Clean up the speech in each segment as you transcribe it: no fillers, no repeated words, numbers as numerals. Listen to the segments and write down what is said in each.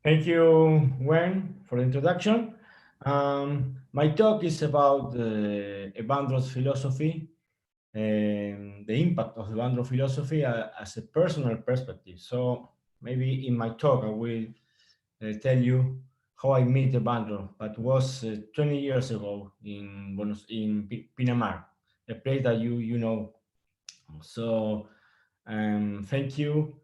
Thank you, Gwen, for the introduction. My talk is about Evandro's philosophy, the impact of Evandro philosophy as a personal perspective. So maybe in my talk I will tell you how I met Evandro, but was 20 years ago in Pinamar, a place that you know. So thank you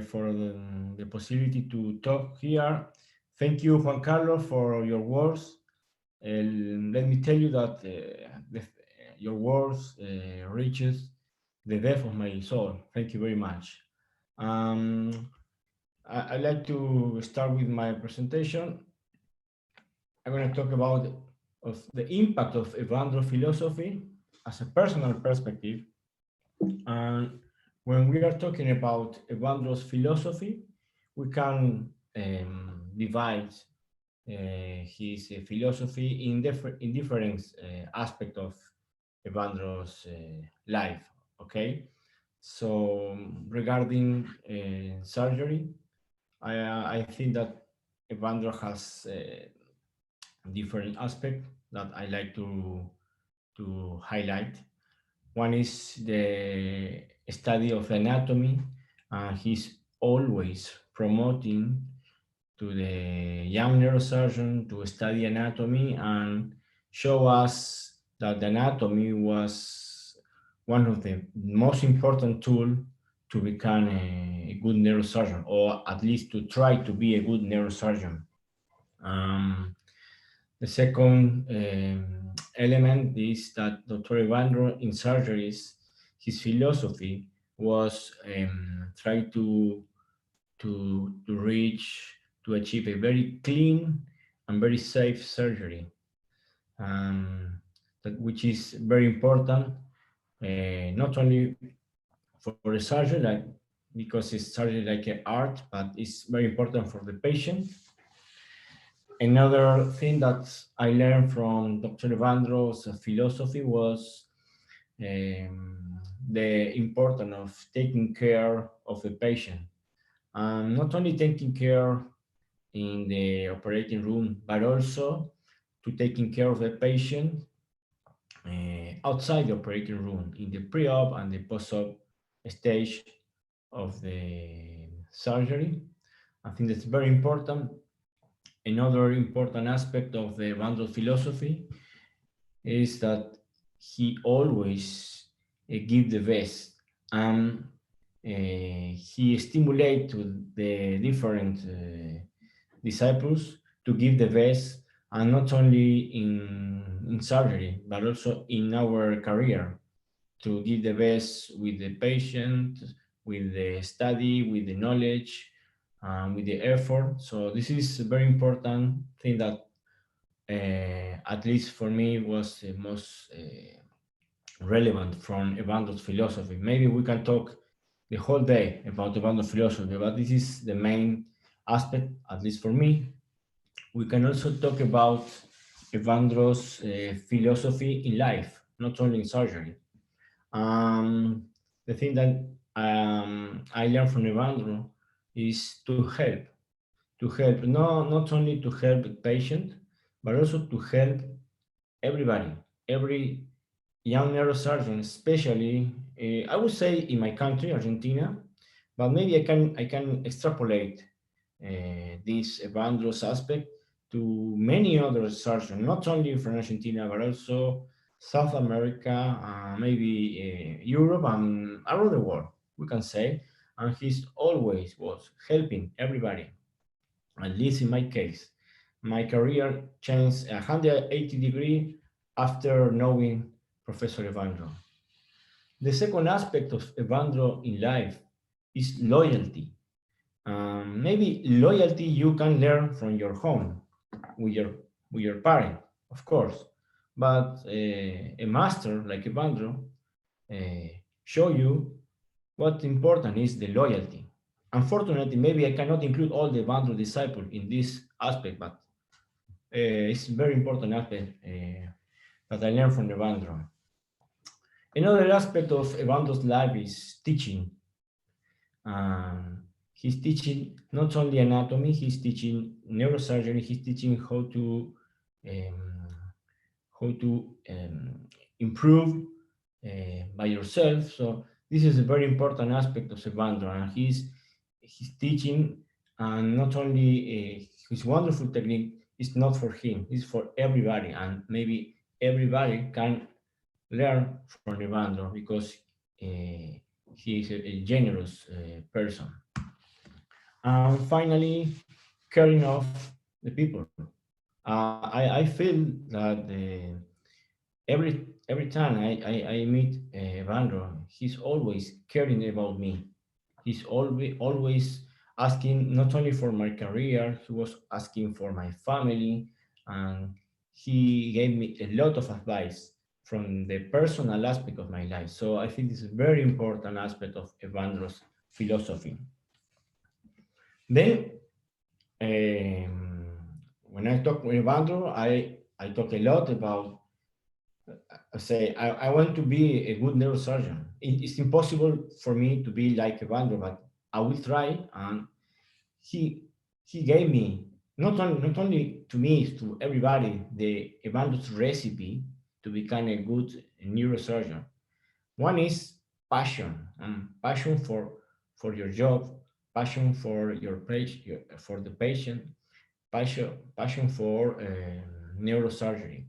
for the possibility to talk here. Thank you, Juan Carlos, for your words. Let me tell you that your words reaches the depth of my soul. Thank you very much. Um, I'd like to start with my presentation. I'm going to talk about of the impact of Evandro philosophy as a personal perspective. And when we are talking about Evandro's philosophy, we can divide his philosophy in different aspects of Evandro's life. Okay, so regarding surgery, I think that Evandro has different aspects that I like to highlight. One is the study of anatomy, and he's always promoting to the young neurosurgeon to study anatomy and show us that the anatomy was one of the most important tools to become a good neurosurgeon, or at least to try to be a good neurosurgeon. Um, the second element is that Dr. Evandro in surgeries, his philosophy was try to reach to achieve a very clean and very safe surgery, which is very important, not only for a surgeon, like because it's surgery like an art, but it's very important for the patient. Another thing that I learned from Dr. Evandro's philosophy was the importance of taking care of the patient. Not only taking care in the operating room, but also to taking care of the patient outside the operating room, in the pre-op and the post-op stage of the surgery. I think that's very important. Another important aspect of the Evandro philosophy is that he always give the best, and he stimulate to the different disciples to give the best, and not only in surgery but also in our career, to give the best with the patient, with the study, with the knowledge, with the effort. So this is a very important thing that at least for me was the most relevant from Evandro's philosophy. Maybe we can talk the whole day about Evandro's philosophy, but this is the main aspect, at least for me. We can also talk about Evandro's philosophy in life, not only in surgery. The thing that I learned from Evandro is to help, not only to help the patient, but also to help everybody, every young neurosurgeon, especially I would say in my country, Argentina, but maybe I can extrapolate this Evandro's aspect to many other surgeons, not only from Argentina, but also South America, maybe Europe, and around the world, we can say. And he's always was helping everybody. At least in my case, my career changed 180 degrees after knowing Professor Evandro. The second aspect of Evandro in life is loyalty. Maybe loyalty you can learn from your home with your parent, of course, but a master like Evandro show you what important is the loyalty. Unfortunately, maybe I cannot include all the Evandro disciples in this aspect, but it's a very important aspect that I learned from Evandro. Another aspect of Evandro's life is teaching. Um, he's teaching not only anatomy, he's teaching neurosurgery, he's teaching how to improve by yourself. So this is a very important aspect of Evandro, and he's teaching, and not only his wonderful technique is not for him, it's for everybody, and maybe everybody can learn from Evandro because he is a generous person. And finally, caring of the people. I feel that every time I meet Evandro, he's always caring about me. He's always asking not only for my career, he was asking for my family, and he gave me a lot of advice from the personal aspect of my life. So I think this is a very important aspect of Evandro's philosophy. Then, when I talk with Evandro, I talk a lot about, I say, I want to be a good neurosurgeon. It's impossible for me to be like Evandro, but I will try. And he he gave me, not only to me, to everybody, the Evandro's recipe to become a good neurosurgeon. One is passion, passion for your job, passion for your patient, for the patient, passion for neurosurgery.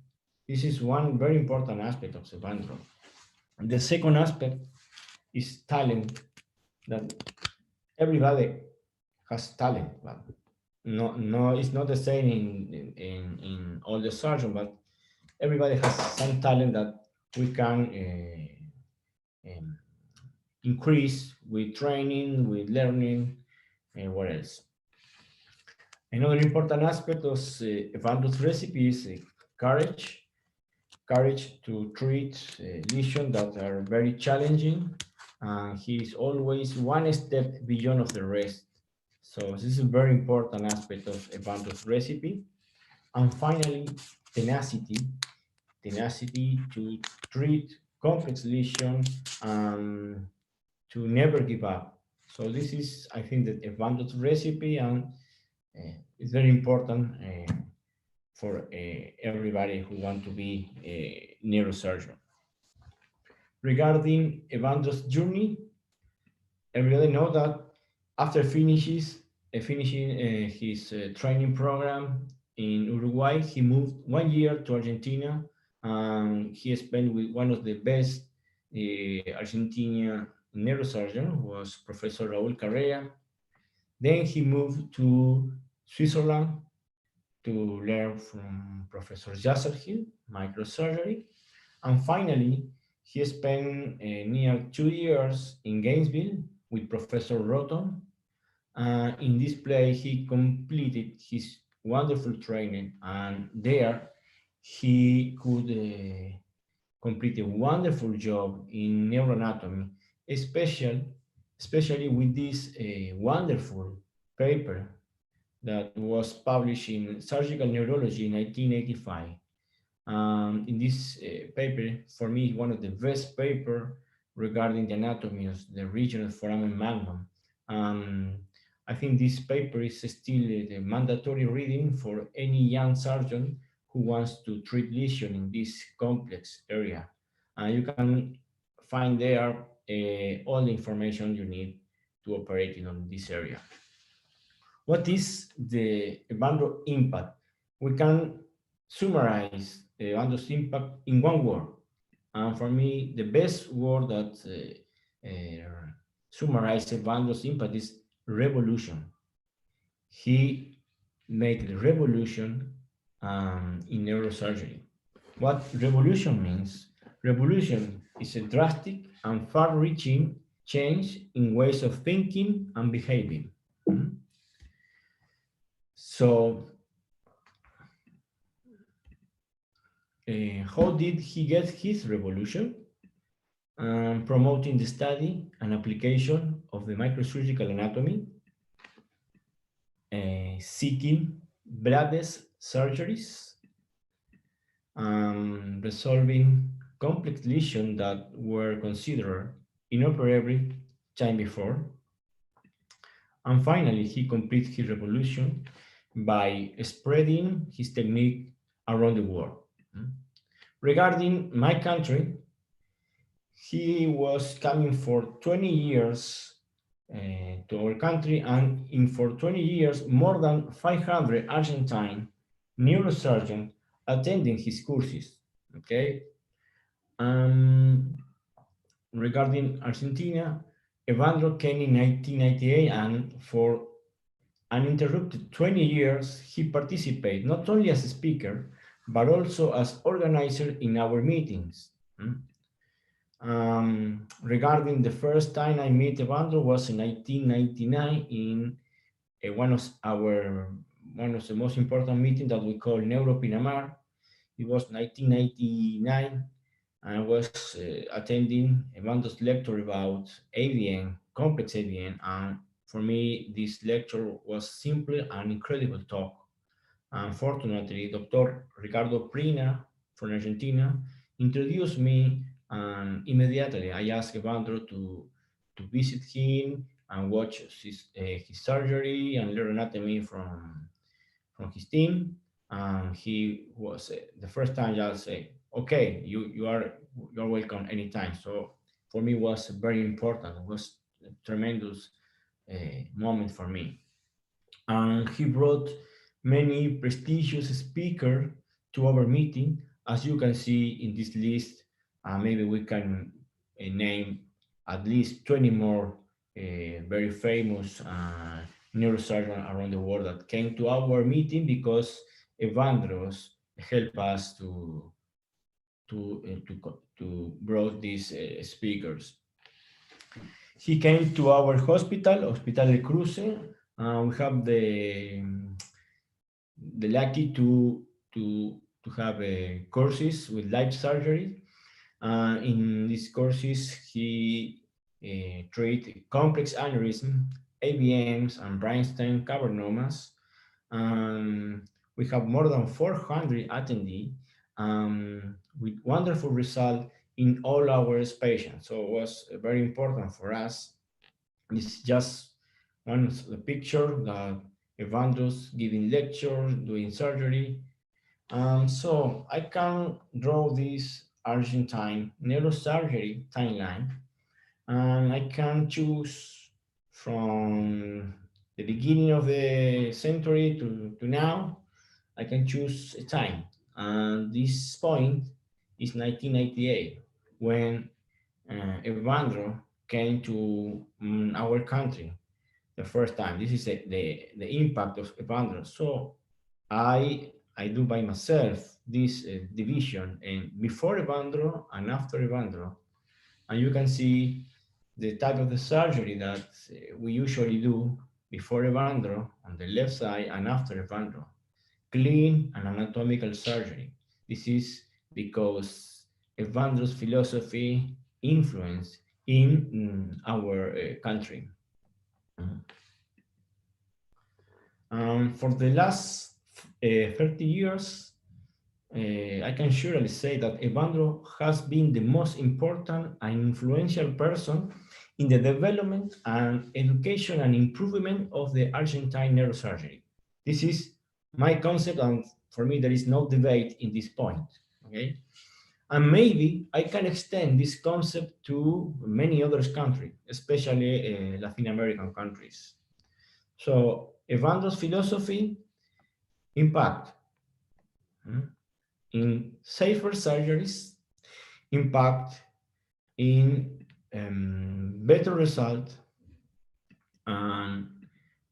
This is one very important aspect of Evandro. The second aspect is talent. That everybody has talent, but no, it's not the same in all the surgeons, but everybody has some talent that we can um, increase with training, with learning, and what else. Another important aspect of Evandro's recipe is courage, courage to treat lesions that are very challenging. He is always one step beyond of the rest. So this is a very important aspect of Evandro's recipe. And finally, tenacity, tenacity to treat complex lesions and to never give up. So this is, I think, that Evandro's recipe, and it's very important for everybody who want to be a neurosurgeon. Regarding Evandro's journey, everybody know that after finishing his training program in Uruguay, he moved 1 year to Argentina, and he spent with one of the best Argentina neurosurgeon, who was Professor Raúl Carrera. Then he moved to Switzerland to learn from Professor Jasserhill, microsurgery. And finally, he spent near 2 years in Gainesville with Professor Rhoton. In this place, he completed his wonderful training, and there he could complete a wonderful job in neuroanatomy, especially with this wonderful paper that was published in Surgical Neurology in 1985. In this paper, for me, one of the best paper regarding the anatomy of the region of foramen magnum. I think this paper is still the mandatory reading for any young surgeon who wants to treat lesion in this complex area. You can find there all the information you need to operate in this area. What is the Evandro impact? We can summarize Evandro's impact in one word. And for me, the best word that summarizes Evandro's impact is revolution. He made the revolution in neurosurgery. What revolution means? Revolution is a drastic and far-reaching change in ways of thinking and behaving. So, how did he get his revolution? Promoting the study and application of the microsurgical anatomy, seeking broadest surgeries, resolving complex lesions that were considered inoperable time before, And finally, he completed his revolution by spreading his technique around the world. Regarding my country, he was coming for 20 years to our country, and for 20 years, more than 500 Argentine neurosurgeons attending his courses. Okay. Regarding Argentina, Evandro came in 1998, and for uninterrupted 20 years, he participated not only as a speaker, but also as organizer in our meetings. Regarding the first time I met Evandro was in 1999 in one of the most important meetings that we call Neuropinamar. It was 1999, and I was attending Evandro's lecture about AVN, complex AVN, and for me, this lecture was simply an incredible talk. Unfortunately, Dr. Ricardo Prina from Argentina introduced me, and immediately I asked Evandro to visit him and watch his surgery and learn anatomy from his team. And he was the first time just say, "Okay, you're welcome anytime." So for me, it was very important. It was a tremendous moment for me. And he brought many prestigious speakers to our meeting. As you can see in this list, maybe we can name at least 20 more very famous neurosurgeons around the world that came to our meeting because Evandros helped us to brought these speakers. He came to our hospital, Hospital del Cruce. We have the lucky to have courses with live surgery. In these courses, he treat complex aneurysm, AVMs, and brainstem cavernomas. We have more than 400 attendees with wonderful result in all our patients. So it was very important for us. This is just one of the picture that Evandro's giving lectures, doing surgery. So I can draw this Argentine neurosurgery timeline, and I can choose from the beginning of the century to now. I can choose a time, and this point is 1998 when Evandro came to our country the first time. This is the impact of Evandro. So I do by myself this division, and before Evandro and after Evandro, and you can see the type of the surgery that we usually do before Evandro on the left side and after Evandro. Clean and anatomical surgery. This is because Evandro's philosophy influenced in our country. For the last 30 years, I can surely say that Evandro has been the most important and influential person in the development and education and improvement of the Argentine neurosurgery. This is my concept, and for me, there is no debate in this point. Okay, and maybe I can extend this concept to many other countries, especially Latin American countries. So Evandro's philosophy impact in safer surgeries, impact in better result, and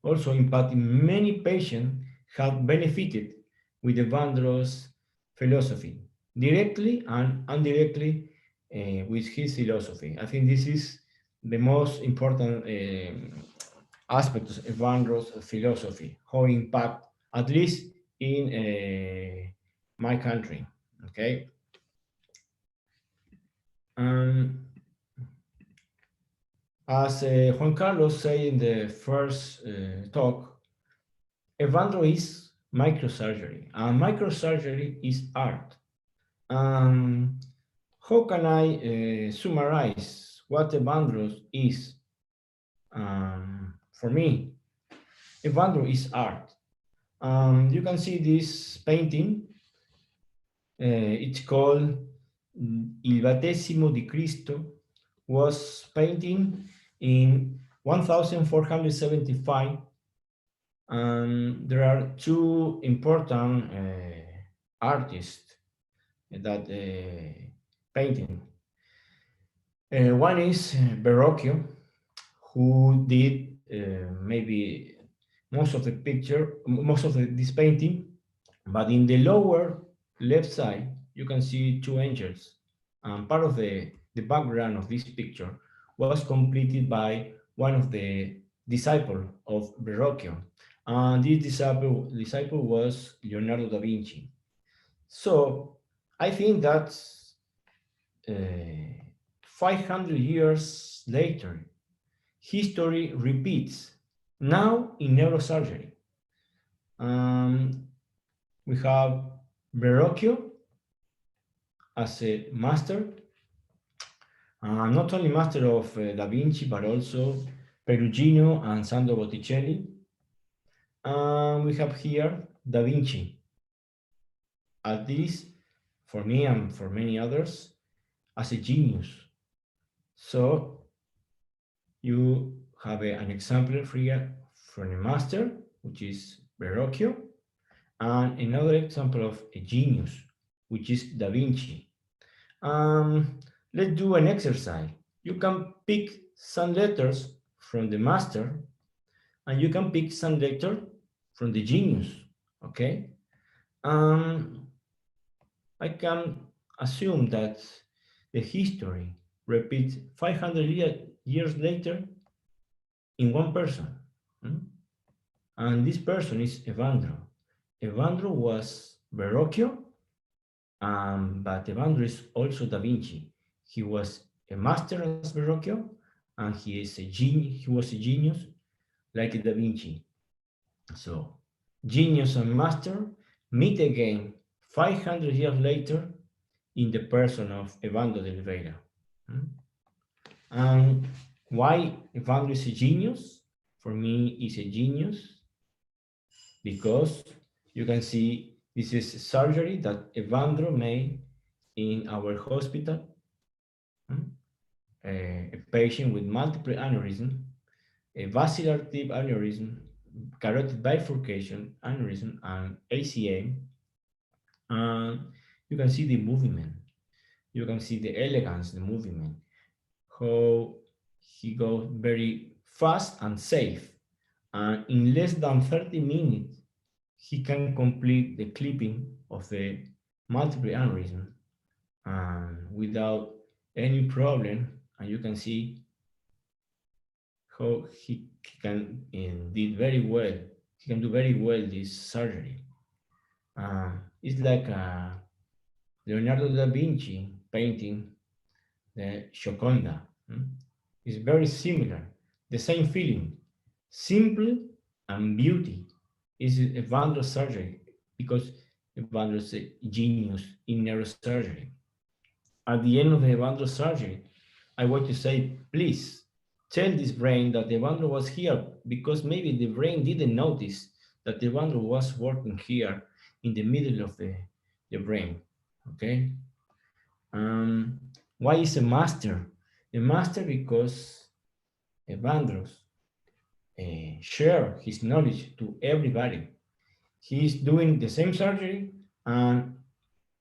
also impact in many patients have benefited with Evandro's philosophy, directly and indirectly with his philosophy. I think this is the most important aspect of Evandro's philosophy, how impact, at least in my country, okay? As Juan Carlos said in the first talk, Evandro is microsurgery, and microsurgery is art. How can I summarize what Evandro is for me? Evandro is art. You can see this painting. It's called Il Battesimo di Cristo, was painted in 1475. There are two important artists that painting. One is Verrocchio, who did maybe most of the picture, most of this painting, but in the lower left side, you can see two angels. Part of the background of this picture was completed by one of the disciples of Verrocchio. And this disciple was Leonardo da Vinci. So I think that 500 years later, history repeats, now in neurosurgery. We have Verrocchio as a master, not only master of Da Vinci, but also Perugino and Sandro Botticelli. We have here Da Vinci, at least for me and for many others, as a genius. So you have an example here from a master, which is Verrocchio, and another example of a genius, which is Da Vinci. Let's do an exercise. You can pick some letters from the master, and you can pick some letter from the genius, okay? I can assume that the history repeats 500 years later in one person. And this person is Evandro. Evandro was Verrocchio, but Evandro is also Da Vinci. He was a master as Verrocchio, and he was a genius like Da Vinci. So genius and master meet again 500 years later in the person of Evandro de Oliveira. And why Evandro is a genius? For me, is a genius because you can see this is a surgery that Evandro made in our hospital. A patient with multiple aneurysm, a basilar tip aneurysm, carotid bifurcation aneurysm, and ACA. And you can see the movement. You can see the elegance, the movement, how he goes very fast and safe. And in less than 30 minutes, he can complete the clipping of the multiple aneurysm without any problem. And you can see how he can did very well. He can do very well this surgery. It's like Leonardo da Vinci painting the Gioconda. It's very similar, the same feeling, simple and beauty. Is Evandro's surgery because Evandro is a genius in neurosurgery. At the end of the Evandro surgery, I want to say, please tell this brain that Evandro was here, because maybe the brain didn't notice that Evandro was working here in the middle of the brain. Okay. Why is a master? A master because Evandro share his knowledge to everybody. He's doing the same surgery, and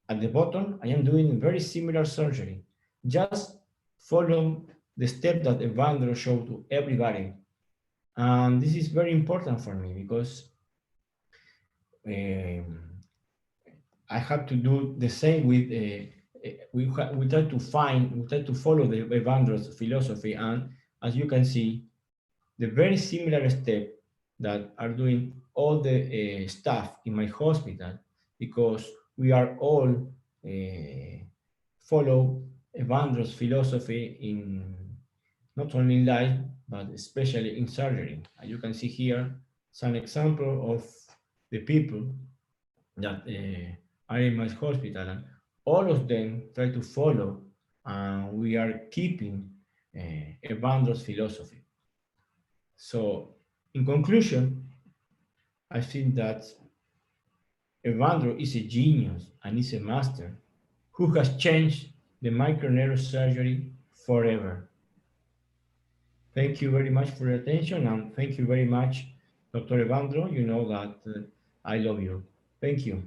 at the bottom, I am doing very similar surgery. Just follow the step that Evandro showed to everybody. And this is very important for me because I have to do the same with, we try to follow the Evandro's philosophy. And as you can see, the very similar step that are doing all the staff in my hospital, because we are all follow Evandro's philosophy in not only in life, but especially in surgery. And you can see here some example of the people that are in my hospital, and all of them try to follow, and we are keeping Evandro's philosophy. So, in conclusion, I think that Evandro is a genius and is a master who has changed the microneurosurgery forever. Thank you very much for your attention, and thank you very much, Dr. Evandro. You know that I love you. Thank you.